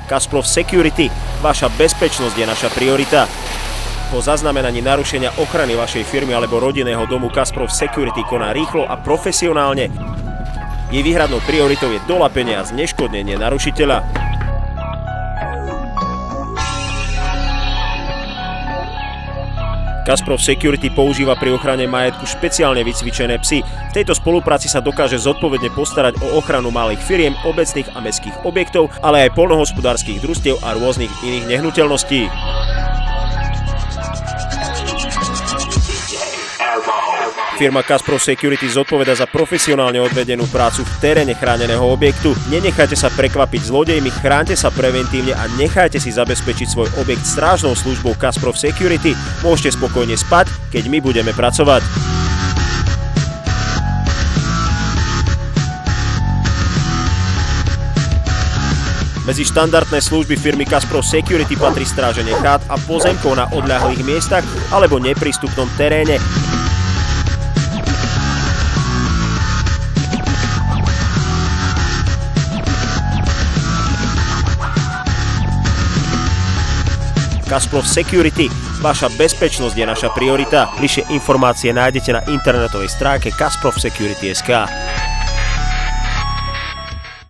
Kasprov Security, vaša bezpečnosť je naša priorita. Po zaznamenaní narušenia ochrany vašej firmy alebo rodinného domu Kasprov Security koná rýchlo a profesionálne. Jej výhradnou prioritou je doľapenie a zneškodnenie narušiteľa. Kasprov Security používa pri ochrane majetku špeciálne vycvičené psy. V tejto spolupráci sa dokáže zodpovedne postarať o ochranu malých firiem, obecných a mestských objektov, ale aj poľnohospodárskych družstiev a rôznych iných nehnuteľností. Firma Kasprov Security zodpovedá za profesionálne odvedenú prácu v teréne chráneného objektu. Nenechajte sa prekvapiť zlodejmi, chránte sa preventívne a nechajte si zabezpečiť svoj objekt strážnou službou Kasprov Security. Môžete spokojne spať, keď my budeme pracovať. Medzi štandardné služby firmy Kasprov Security patrí stráženie chát a pozemkov na odľahlých miestach alebo neprístupnom teréne. Kasprov Security, vaša bezpečnosť je naša priorita. Bližšie informácie nájdete na internetovej stránke kasprov.security.sk.